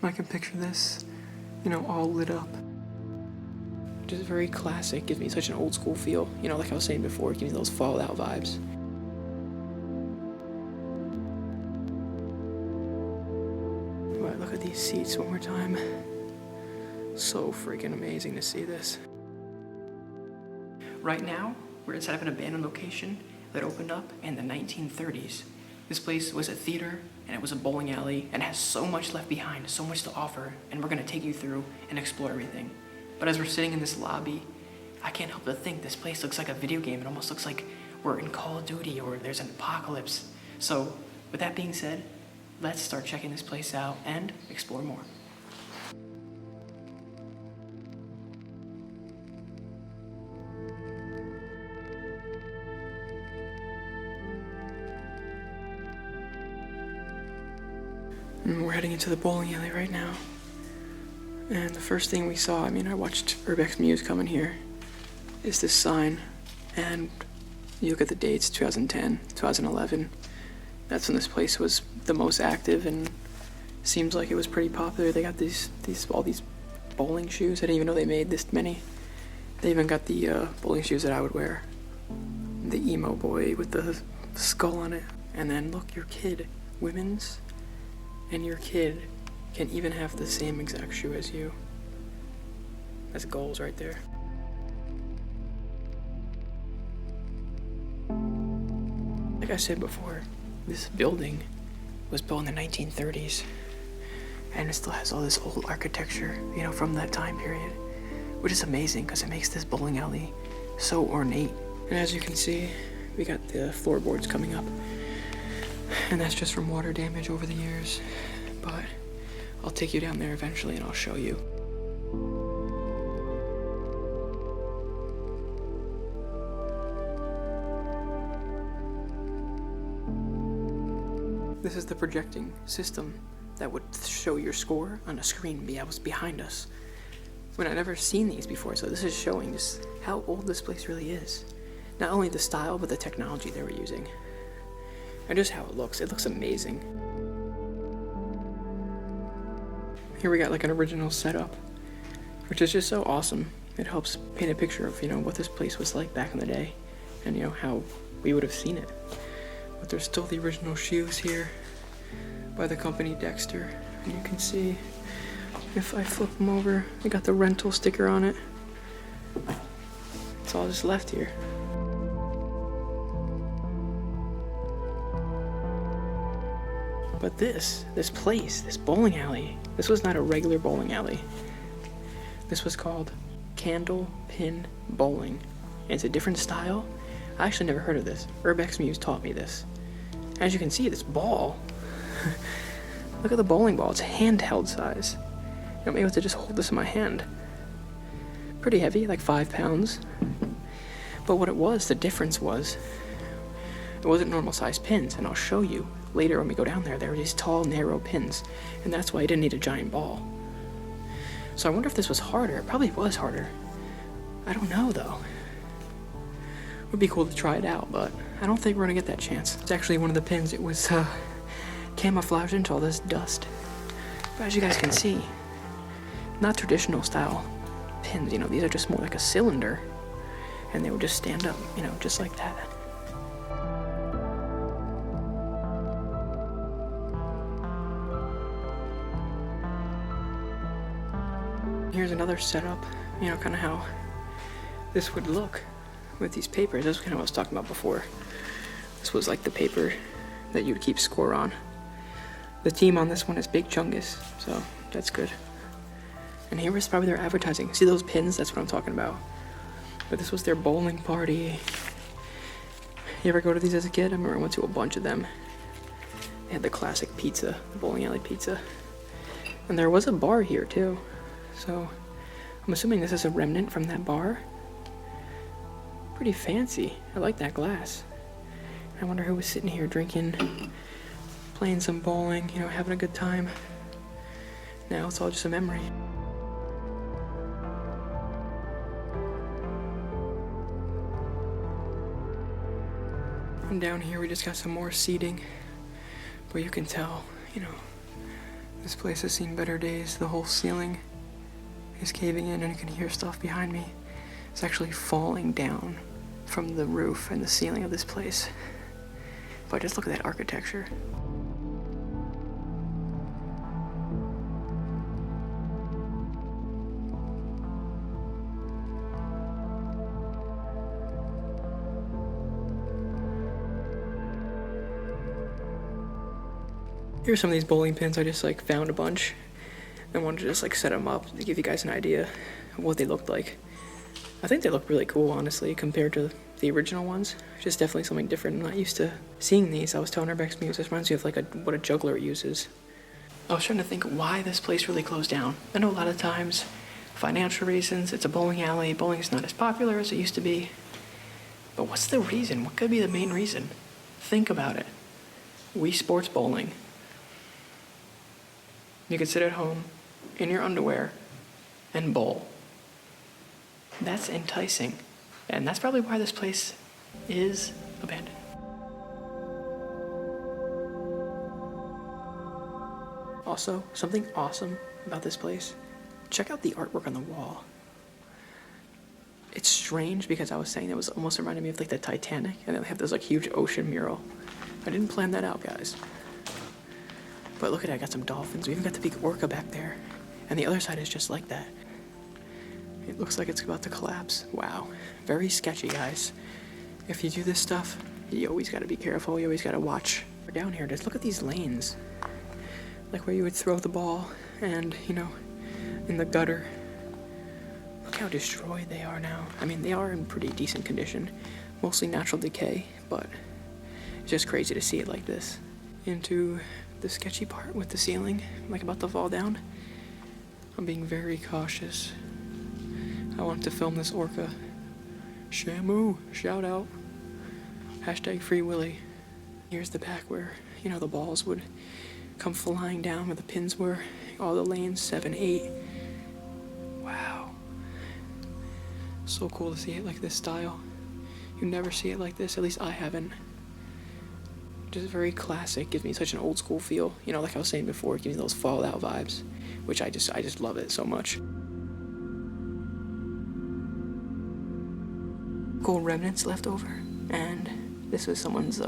I can picture this, you know, all lit up. Just very classic, gives me such an old school feel. You know, like I was saying before, it gives me those Fallout vibes. Alright, look at these seats one more time. So freaking amazing to see this. Right now, we're inside of an abandoned location that opened up in the 1930s. This place was a theater, and it was a bowling alley, and it has so much left behind, so much to offer, and we're gonna take you through and explore everything. But as we're sitting in this lobby, I can't help but think this place looks like a video game. It almost looks like we're in Call of Duty or there's an apocalypse. So, with that being said, let's start checking this place out and explore more. And we're heading into the bowling alley right now. And the first thing we saw, I watched Urbex Muse come in here, is this sign. And you look at the dates, 2010, 2011. That's when this place was the most active and seems like it was pretty popular. They got all these bowling shoes. I didn't even know they made this many. They even got the bowling shoes that I would wear. The emo boy with the skull on it. And then look, your kid, women's, and your kid can even have the same exact shoe as you. That's goals right there. Like I said before, this building was built in the 1930s, and it still has all this old architecture, you know, from that time period, which is amazing because it makes this bowling alley so ornate. And as you can see, we got the floorboards coming up, and that's just from water damage over the years. But I'll take you down there eventually and I'll show you. This is the projecting system that would show your score on a screen behind us. I've never seen these before, so this is showing just how old this place really is. Not only the style, but the technology they were using. And just how it looks. It looks amazing. Here we got like an original setup, which is just so awesome. It helps paint a picture of, you know, what this place was like back in the day and, you know, how we would have seen it. But there's still the original shoes here by the company Dexter. And you can see, if I flip them over, they got the rental sticker on it. It's all just left here. But this place, this bowling alley, this was not a regular bowling alley. This was called Candlepin Bowling. And it's a different style. I actually never heard of this. Urbex Muse taught me this. As you can see, this ball, look at the bowling ball, it's handheld size. I'm able to just hold this in my hand. Pretty heavy, like 5 pounds. But what it was, the difference was, it wasn't normal size pins, and I'll show you later when we go down there. There were these tall, narrow pins, and that's why I didn't need a giant ball. So I wonder if this was harder. It probably was harder. I don't know, though. It would be cool to try it out, but I don't think we're gonna get that chance. It's actually one of the pins. It was camouflaged into all this dust. But as you guys can see, not traditional style pins, you know, these are just more like a cylinder, and they would just stand up, you know, just like that. Here's another setup, you know, kind of how this would look with these papers. That's kind of what I was talking about before. This was like the paper that you'd keep score on. The team on this one is Big Chungus, so that's good. And here was probably their advertising. See those pins? That's what I'm talking about. But this was their bowling party. You ever go to these as a kid? I remember I went to a bunch of them. They had the classic pizza, the bowling alley pizza. And there was a bar here too. So I'm assuming this is a remnant from that bar. Pretty fancy. I like that glass. I wonder who was sitting here drinking, playing some bowling, you know, having a good time. Now it's all just a memory. And down here we just got some more seating, but you can tell, you know, This place has seen better days. The whole ceiling is caving in and you can hear stuff behind me. It's actually falling down from the roof and the ceiling of this place. But just look at that architecture. Here's some of these bowling pins. I just found a bunch and wanted to just set them up to give you guys an idea of what they looked like. I think they look really cool, honestly, compared to the original ones. Just definitely something different. I'm not used to seeing these. I was telling Rebecca, this reminds me of what a juggler uses. I was trying to think why this place really closed down. I know a lot of times, financial reasons, it's a bowling alley, bowling's not as popular as it used to be. But what's the reason? What could be the main reason? Think about it. Wii Sports Bowling. You could sit at home in your underwear and bowl. That's enticing. And that's probably why this place is abandoned. Also, something awesome about this place, check out the artwork on the wall. It's strange because I was saying it was almost reminded me of the Titanic, and then they have this huge ocean mural. I didn't plan that out, guys. But look at it, I got some dolphins. We even got the big orca back there. And the other side is just like that. It looks like it's about to collapse. Wow. Very sketchy, guys. If you do this stuff, you always gotta be careful. You always gotta watch. We're down here, just look at these lanes. Like where you would throw the ball and, in the gutter. Look how destroyed they are now. I mean, they are in pretty decent condition. Mostly natural decay, but it's just crazy to see it like this. Into the sketchy part with the ceiling, about to fall down. I'm being very cautious. I want to film this orca. Shamu, shout out. Hashtag Free Willy. Here's the back where, the balls would come flying down where the pins were. All the lanes, 7, 8. Wow. So cool to see it like this style. You never see it like this, at least I haven't. Just very classic, gives me such an old school feel. Like I was saying before, it gives me those Fallout vibes, which I just love it so much. Cool Remnants left over, and this was someone's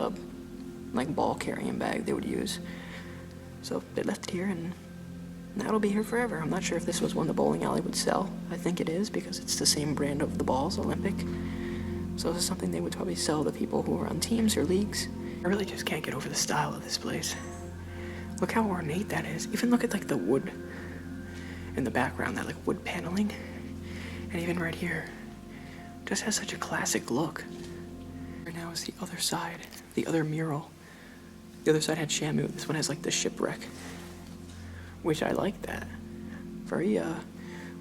ball carrying bag they would use. So they left it here, and that'll be here forever. I'm not sure if this was one the bowling alley would sell. I think it is because it's the same brand of the balls, Olympic. So this is something they would probably sell to people who are on teams or leagues. I really just can't get over the style of this place. Look how ornate that is. Even look at the wood in the background, that wood paneling. And even right here, just has such a classic look. Right now is the other side, the other mural. The other side had Shamu. This one has the shipwreck, which I like that. Very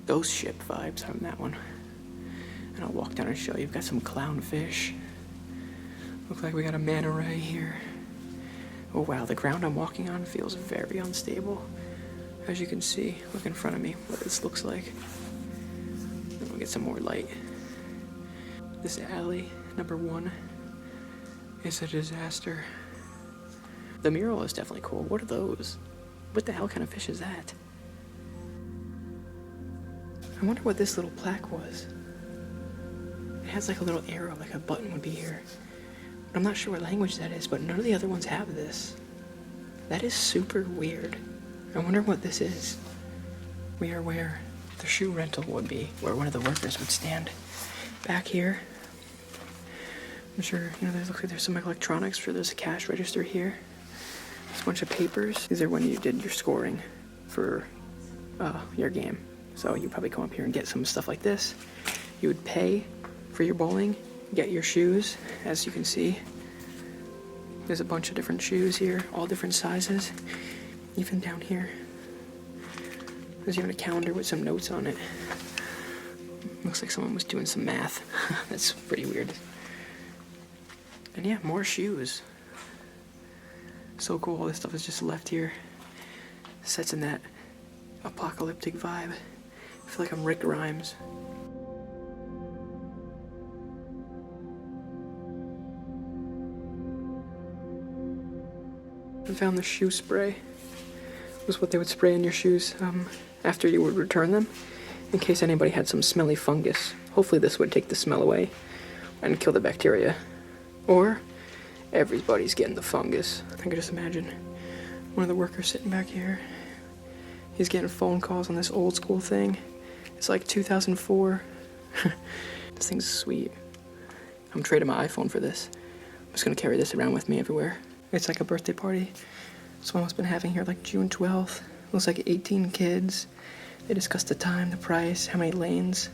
ghost ship vibes from that one. And I'll walk down and show you. We've got some clownfish. Looks like we got a manta ray here. Oh wow, the ground I'm walking on feels very unstable. As you can see, look in front of me what this looks like. Then we'll get some more light. This alley, number 1, is a disaster. The mural is definitely cool. What are those? What the hell kind of fish is that? I wonder what this little plaque was. It has a little arrow, like a button would be here. I'm not sure what language that is, but none of the other ones have this. That is super weird. I wonder what this is. We are where the shoe rental would be, where one of the workers would stand. Back here, I'm sure, looks like there's some electronics. There's a cash register here. There's a bunch of papers. These are when you did your scoring for your game. So you probably come up here and get some stuff like this. You would pay for your bowling, get your shoes. As you can see, there's a bunch of different shoes here, all different sizes. Even down here, there's even a calendar with some notes on it. Looks like someone was doing some math. That's pretty weird. And yeah, more shoes. So cool, all this stuff is just left here. Sets in that apocalyptic vibe. I feel like I'm Rick Grimes. I found the shoe spray. was what they would spray in your shoes after you would return them, in case anybody had some smelly fungus. Hopefully this would take the smell away and kill the bacteria. Or everybody's getting the fungus. I can just imagine one of the workers sitting back here. He's getting phone calls on this old school thing. It's like 2004. This thing's sweet. I'm trading my iPhone for this. I'm just gonna carry this around with me everywhere. It's like a birthday party someone's been having here like June 12th. Looks like 18 kids. They discussed the time, the price, how many lanes.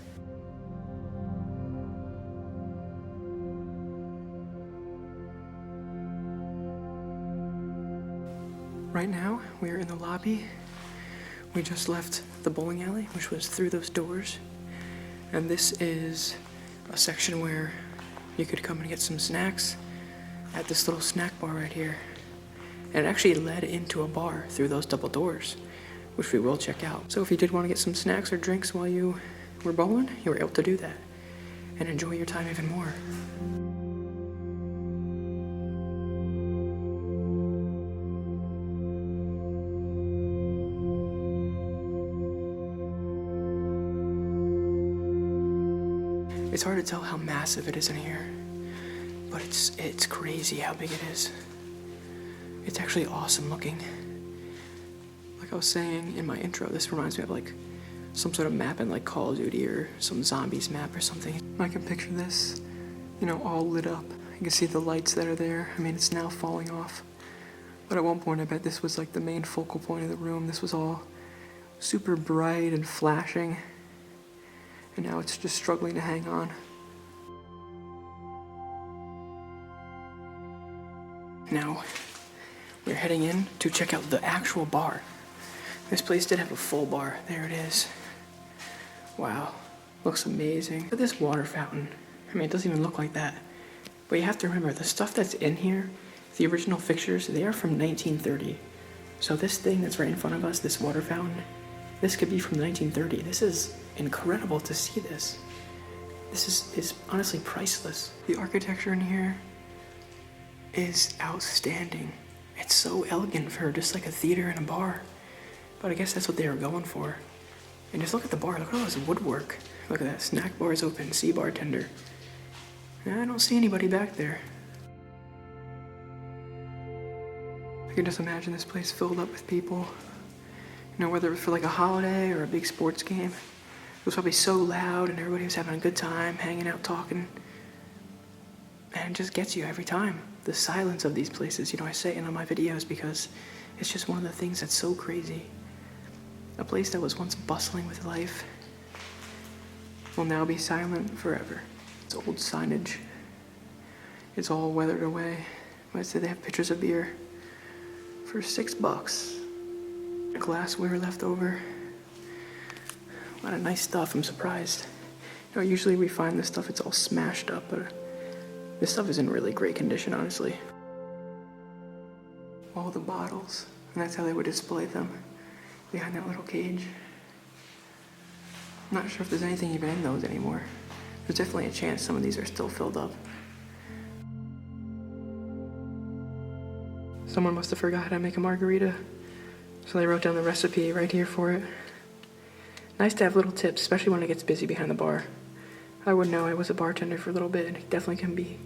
Right now, we're in the lobby. We just left the bowling alley, which was through those doors. And this is a section where you could come and get some snacks at this little snack bar right here. And it actually led into a bar through those double doors, which we will check out. So if you did want to get some snacks or drinks while you were bowling, you were able to do that and enjoy your time even more. It's hard to tell how massive it is in here, but it's crazy how big it is. It's actually awesome looking. Like I was saying in my intro, this reminds me of like some sort of map in like Call of Duty or some zombies map or something. I can picture this, you know, all lit up. You can see the lights that are there. I mean, it's now falling off. But at one point, I bet this was like the main focal point of the room. This was all super bright and flashing. And now it's just struggling to hang on. Now, we're heading in to check out the actual bar. This place did have a full bar. There it is. Wow, looks amazing. Look at this water fountain. I mean, it doesn't even look like that. But you have to remember, the stuff that's in here, the original fixtures, they are from 1930. So this thing that's right in front of us, this water fountain, this could be from 1930. This is incredible to see this. This is honestly priceless. The architecture in here is outstanding. It's so elegant for just like a theater and a bar. But I guess that's what they were going for. And just look at the bar, look at all this woodwork. Look at that, snack bar is open, see bartender. And I don't see anybody back there. I can just imagine this place filled up with people. You know, whether it was for like a holiday or a big sports game. It was probably so loud and everybody was having a good time, hanging out, talking. And it just gets you every time. The silence of these places, you know, I say it in all my videos because it's just one of the things that's so crazy. A place that was once bustling with life will now be silent forever. It's old signage. It's all weathered away. I say they have pitchers of beer for $6. A glassware left over. A lot of nice stuff, I'm surprised. You know, usually we find this stuff, it's all smashed up, but this stuff is in really great condition, honestly. All the bottles, and that's how they would display them, behind that little cage. I'm not sure if there's anything even in those anymore. There's definitely a chance some of these are still filled up. Someone must have forgot how to make a margarita, so they wrote down the recipe right here for it. Nice to have little tips, especially when it gets busy behind the bar. I would know, I was a bartender for a little bit, and it definitely can be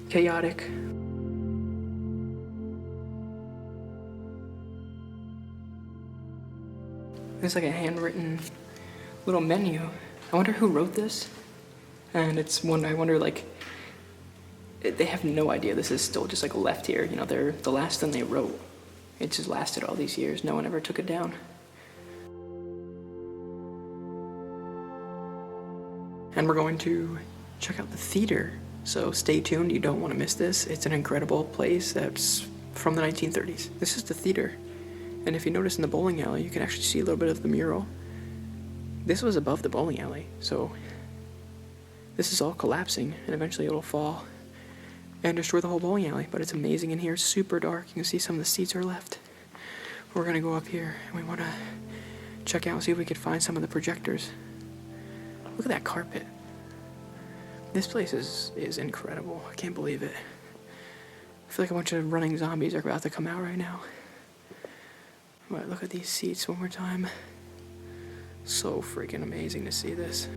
chaotic. There's like a handwritten little menu. I wonder who wrote this. And it's one, I wonder like, they have no idea this is still just like left here. You know, they're the last thing they wrote. It just lasted all these years. No one ever took it down. And we're going to check out the theater. So stay tuned, you don't want to miss this. It's an incredible place that's from the 1930s. This is the theater. And if you notice in the bowling alley, you can actually see a little bit of the mural. This was above the bowling alley, so this is all collapsing, and eventually it'll fall and destroy the whole bowling alley. But it's amazing in here, super dark. You can see some of the seats are left. We're gonna go up here, and we wanna check out and see if we could find some of the projectors. Look at that carpet. This place is incredible. I can't believe it. I feel like a bunch of running zombies are about to come out right now. Alright, look at these seats one more time. So freaking amazing to see this.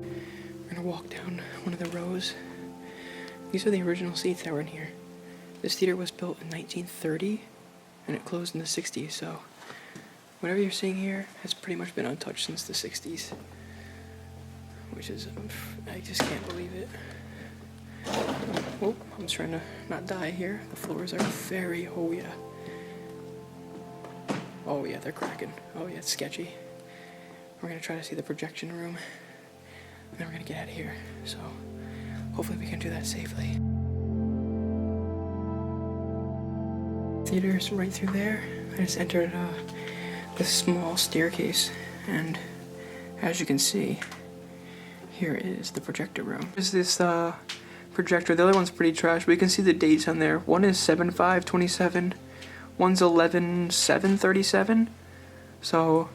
We're gonna walk down one of the rows. These are the original seats that were in here. This theater was built in 1930 and it closed in the 60s, so whatever you're seeing here has pretty much been untouched since the 60s. Which is, I just can't believe it. Oh, I'm trying to not die here. The floors are very, oh yeah. Oh yeah, they're cracking. Oh yeah, it's sketchy. We're gonna try to see the projection room. And then we're gonna get out of here. So, hopefully we can do that safely. Theater's right through there. I just entered this small staircase. And as you can see, here is the projector room. There's this projector. The other one's pretty trash, but you can see the dates on there. One is 7/5/27. One's 11/7/37. So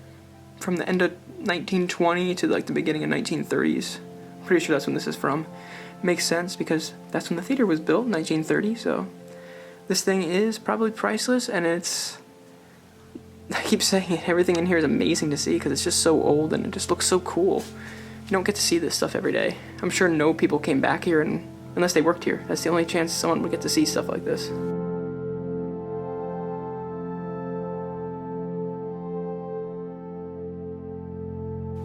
from the end of 1920 to like the beginning of 1930s. Pretty sure that's when this is from. Makes sense because that's when the theater was built, 1930. So this thing is probably priceless, and it's, I keep saying it, everything in here is amazing to see because it's just so old and it just looks so cool. You don't get to see this stuff every day. I'm sure no people came back here and unless they worked here. That's the only chance someone would get to see stuff like this.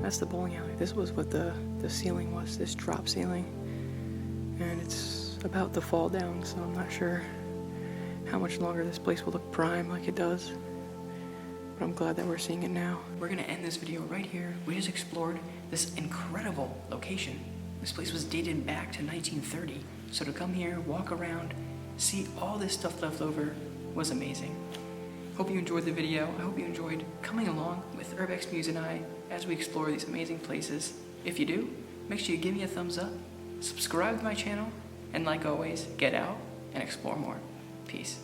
That's the bowling alley. This was what the ceiling was, this drop ceiling. And it's about to fall down, so I'm not sure how much longer this place will look prime like it does. But I'm glad that we're seeing it now. We're gonna end this video right here. We just explored this incredible location. This place was dated back to 1930. So to come here, walk around, see all this stuff left over was amazing. Hope you enjoyed the video. I hope you enjoyed coming along with Urbex Muse and I as we explore these amazing places. If you do, make sure you give me a thumbs up, subscribe to my channel, and like always, get out and explore more. Peace.